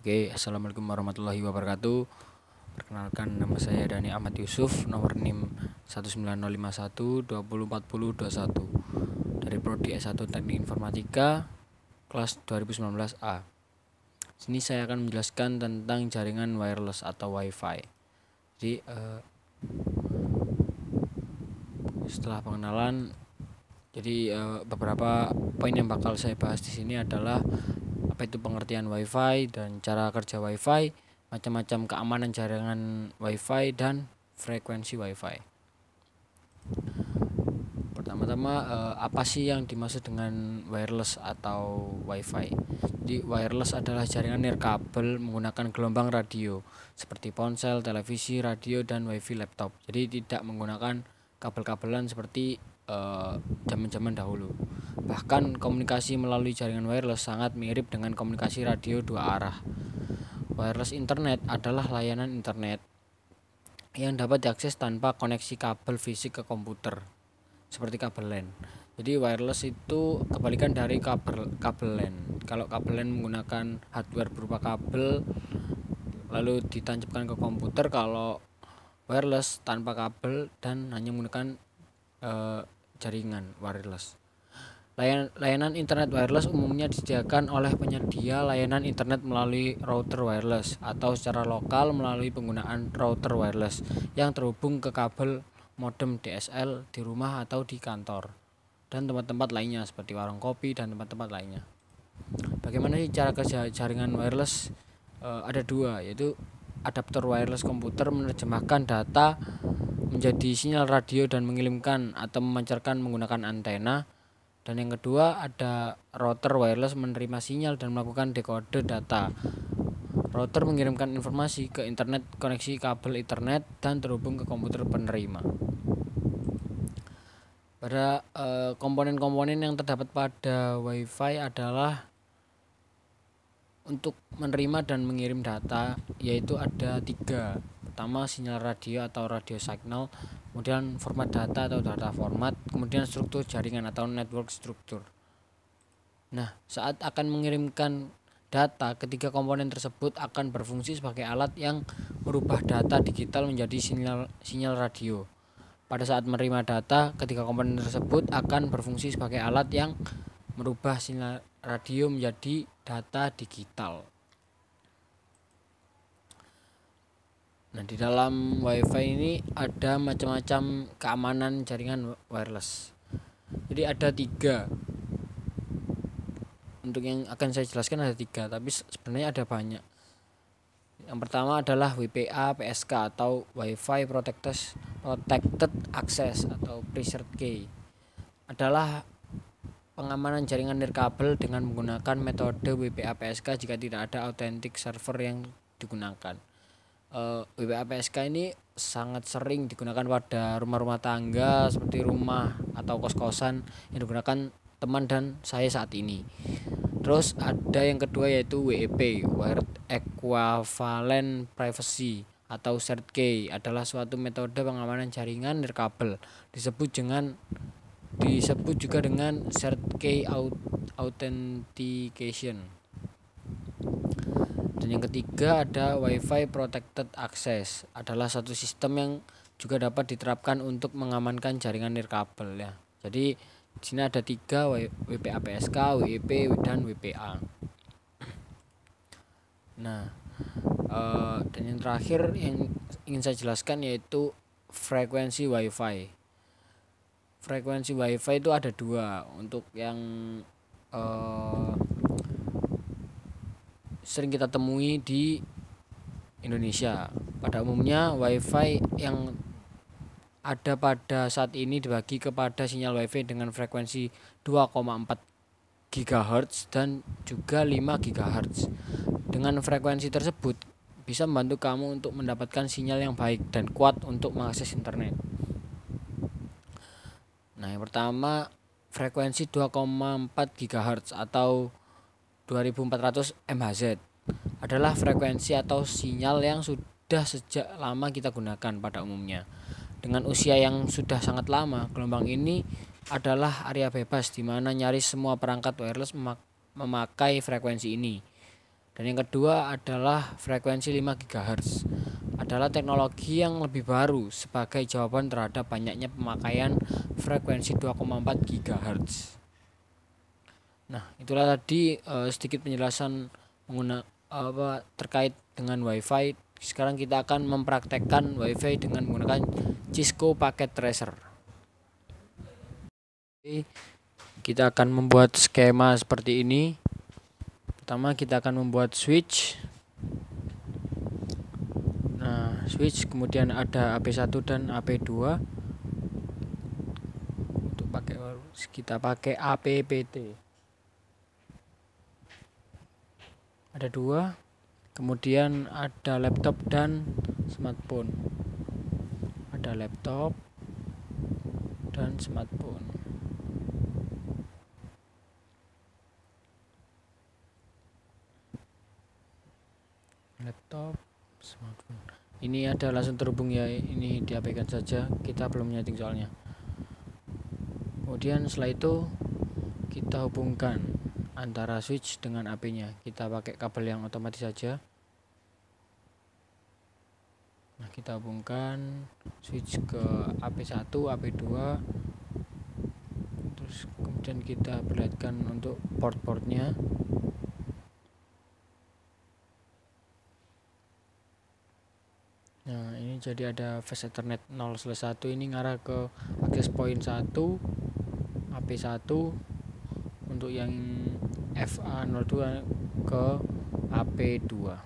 Oke, assalamualaikum warahmatullahi wabarakatuh. Perkenalkan, nama saya Dani Ahmad Yusuf, nomor NIM 19051204021 dari Prodi S1 Teknik Informatika kelas 2019A. Sini saya akan menjelaskan tentang jaringan wireless atau WiFi. Jadi setelah pengenalan, beberapa poin yang bakal saya bahas di sini adalah apa itu pengertian WiFi dan cara kerja WiFi, macam-macam keamanan jaringan WiFi dan frekuensi WiFi. Pertama-tama, apa sih yang dimaksud dengan wireless atau WiFi? Jadi wireless adalah jaringan nirkabel menggunakan gelombang radio seperti ponsel, televisi, radio, dan WiFi laptop. Jadi tidak menggunakan kabel-kabelan seperti zaman-zaman dahulu. Bahkan komunikasi melalui jaringan wireless sangat mirip dengan komunikasi radio dua arah. Wireless internet adalah layanan internet yang dapat diakses tanpa koneksi kabel fisik ke komputer seperti kabel LAN. Jadi wireless itu kebalikan dari kabel LAN. Kalau kabel LAN menggunakan hardware berupa kabel lalu ditancapkan ke komputer, kalau wireless tanpa kabel dan hanya menggunakan jaringan wireless. Layanan internet wireless umumnya disediakan oleh penyedia layanan internet melalui router wireless atau secara lokal melalui penggunaan router wireless yang terhubung ke kabel modem DSL di rumah atau di kantor dan tempat-tempat lainnya seperti warung kopi dan tempat-tempat lainnya. Bagaimana sih cara kerja jaringan wireless? Ada dua, yaitu adapter wireless komputer menerjemahkan data menjadi sinyal radio dan mengirimkan atau memancarkan menggunakan antena. Dan yang kedua, ada router wireless menerima sinyal dan melakukan dekode data. Router mengirimkan informasi ke internet koneksi kabel Ethernet dan terhubung ke komputer penerima. Pada komponen-komponen yang terdapat pada WiFi adalah untuk menerima dan mengirim data, yaitu ada 3. Pertama, sinyal radio atau radio signal, kemudian format data atau data format, kemudian struktur jaringan atau network struktur. Nah, saat akan mengirimkan data, ketiga komponen tersebut akan berfungsi sebagai alat yang merubah data digital menjadi sinyal radio. Pada saat menerima data, ketiga komponen tersebut akan berfungsi sebagai alat yang merubah sinyal radio menjadi data digital. Nah, di dalam WiFi ini ada macam-macam keamanan jaringan wireless. Jadi ada 3. Untuk yang akan saya jelaskan ada 3, tapi sebenarnya ada banyak. Yang pertama adalah WPA PSK atau WiFi Protected Access atau Preserved Key. Adalah pengamanan jaringan nirkabel dengan menggunakan metode WPA PSK jika tidak ada authentic server yang digunakan. WPA PSK ini sangat sering digunakan pada rumah-rumah tangga seperti rumah atau kos-kosan yang digunakan teman dan saya saat ini. Terus ada yang kedua yaitu WEP, Wired Equivalent Privacy atau Shared Key, adalah suatu metode pengamanan jaringan nirkabel disebut juga dengan Shared Key Authentication. Dan yang ketiga ada WiFi Protected Access, adalah satu sistem yang juga dapat diterapkan untuk mengamankan jaringan nirkabel ya. Jadi di sini ada 3, WPA PSK, WEP dan WPA. Nah, dan yang terakhir yang ingin saya jelaskan yaitu frekuensi WiFi. Frekuensi WiFi itu ada 2. Untuk yang sering kita temui di Indonesia, pada umumnya WiFi yang ada pada saat ini dibagi kepada sinyal WiFi dengan frekuensi 2,4 GHz dan juga 5 GHz. Dengan frekuensi tersebut bisa membantu kamu untuk mendapatkan sinyal yang baik dan kuat untuk mengakses internet. Nah, yang pertama, frekuensi 2,4 GHz atau 2400 MHz adalah frekuensi atau sinyal yang sudah sejak lama kita gunakan pada umumnya. Dengan usia yang sudah sangat lama, gelombang ini adalah area bebas di mana nyaris semua perangkat wireless memakai frekuensi ini. Dan yang kedua adalah frekuensi 5 GHz. Adalah teknologi yang lebih baru sebagai jawaban terhadap banyaknya pemakaian frekuensi 2,4 GHz. Nah, itulah tadi sedikit penjelasan terkait dengan WiFi. Sekarang kita akan mempraktekkan WiFi dengan menggunakan Cisco Packet Tracer. Kita akan membuat skema seperti ini. Pertama kita akan membuat switch. Nah, switch kemudian ada AP1 dan AP2. Untuk kita pakai APPT. Ada 2. Kemudian ada laptop dan smartphone. Ada laptop dan smartphone. Laptop, smartphone. Ini ada langsung terhubung ya, ini diabaikan saja, kita belum menyeting soalnya. Kemudian setelah itu kita hubungkan antara switch dengan AP-nya. Kita pakai kabel yang otomatis saja. Nah, kita hubungkan switch ke AP1, AP2. Terus kemudian kita perlihatkan untuk port-portnya. Nah, ini jadi ada fast ethernet 0/1 ini ngarah ke access point 1 AP1, untuk yang FA02 ke AP2.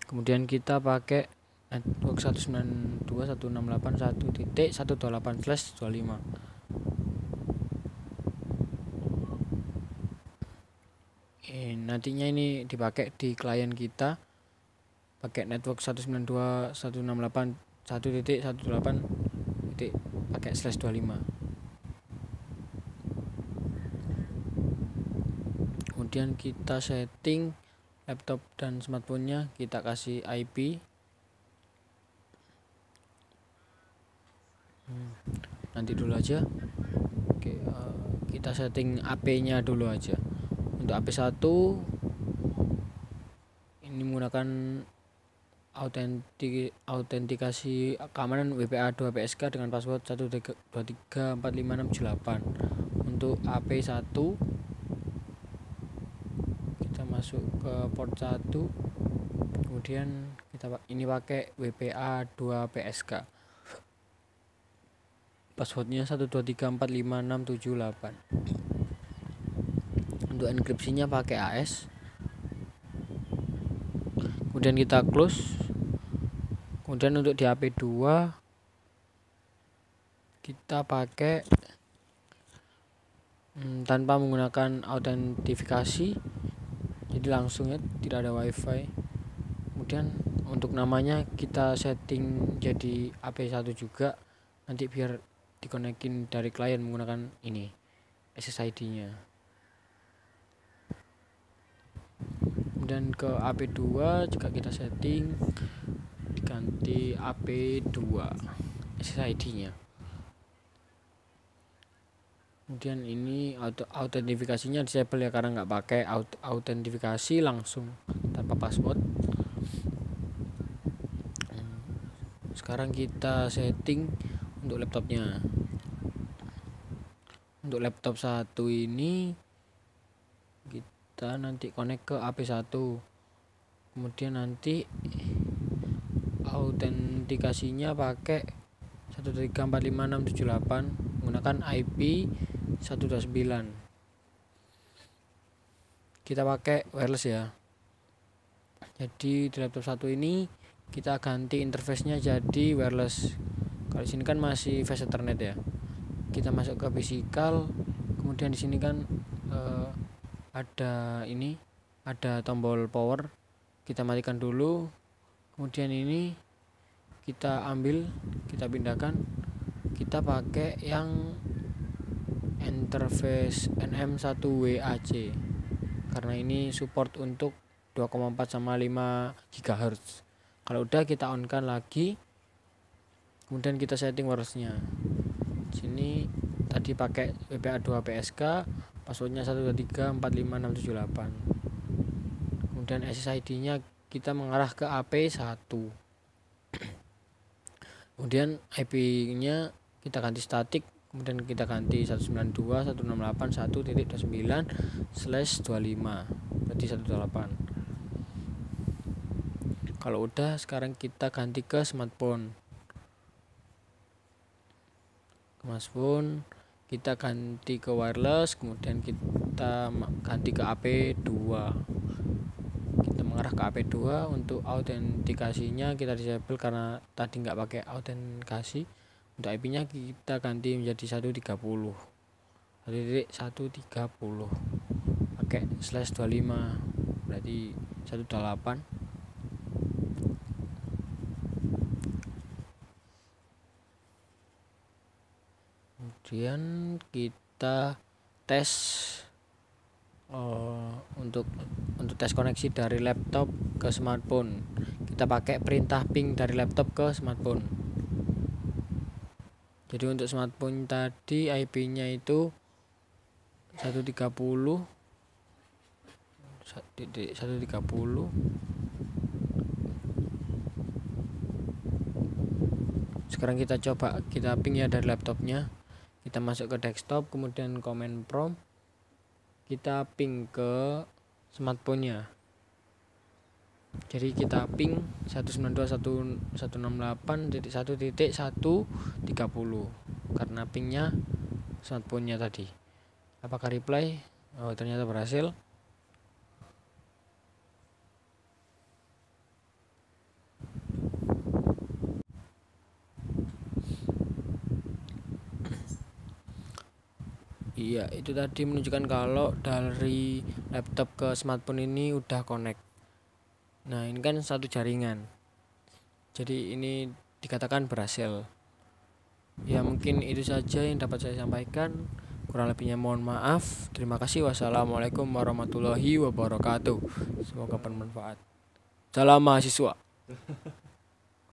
Kemudian kita pakai network 192.168.1.128/25. Nantinya ini dipakai di klien kita pakai network 192.168.1.1.8 pakai /25. Kemudian kita setting laptop dan smartphone-nya, kita kasih IP. Nanti dulu aja. Oke, kita setting AP-nya dulu aja. Untuk AP1 ini menggunakan autentikasi keamanan WPA2 PSK dengan password 1234568. Untuk AP1 kita masuk ke port 1, kemudian kita ini pakai WPA2 PSK, passwordnya 123456778. Untuk enkripsinya pakai AS. Kemudian kita close. Kemudian untuk di AP2 kita pakai tanpa menggunakan autentifikasi, jadi langsung ya, tidak ada WiFi. Kemudian untuk namanya kita setting jadi AP1 juga, nanti biar dikonekin dari klien menggunakan ini SSID-nya. Kemudian ke AP2 juga kita setting diganti AP2 SSID-nya. Kemudian ini autentifikasinya disable ya, karena nggak pakai autentifikasi, langsung tanpa password. Sekarang kita setting untuk laptopnya. Untuk laptop 1 ini kita nanti connect ke AP1. Kemudian nanti autentikasinya pakai 123456778 menggunakan IP 129. Kita pakai wireless ya. Jadi di laptop 1 ini kita ganti interface-nya jadi wireless. Kalau di sini kan masih fast ethernet ya. Kita masuk ke physical, kemudian di sini kan ada tombol power, kita matikan dulu. Kemudian ini kita ambil, kita pindahkan, kita pakai yang interface NM1WAC karena ini support untuk 2,4 sama 5 GHz. Kalau udah kita on kan lagi, kemudian kita setting wirelessnya. Sini tadi Jadi pakai WPA2 PSK, passwordnya 123456778. Kemudian SSID-nya kita mengarah ke AP1. Kemudian IP-nya kita ganti statik, kemudian kita ganti 192.168.1.29/25, berarti 128. Kalau udah, sekarang kita ganti ke smartphone. Kita ganti ke wireless, kemudian kita ganti ke AP2. Kita mengarah ke AP2. Untuk autentikasinya kita disable karena tadi nggak pakai autentikasi. Untuk IP-nya kita ganti menjadi 130 pakai /25, berarti 128. Kemudian kita tes untuk tes koneksi dari laptop ke smartphone. Kita pakai perintah ping dari laptop ke smartphone. Jadi untuk smartphone tadi IP-nya itu 130. Sekarang kita coba kita ping ya dari laptopnya. Kita masuk ke desktop, kemudian command prompt, kita ping ke smartphone-nya. Jadi kita ping 192.168.1.130 karena pingnya smartphone-nya tadi. Apakah reply? Oh, ternyata berhasil. Iya, itu tadi menunjukkan kalau dari laptop ke smartphone ini udah connect. Nah, ini kan satu jaringan. Jadi ini dikatakan berhasil. Ya, mungkin itu saja yang dapat saya sampaikan. Kurang lebihnya mohon maaf. Terima kasih. Wassalamualaikum warahmatullahi wabarakatuh. Semoga bermanfaat. Salam mahasiswa.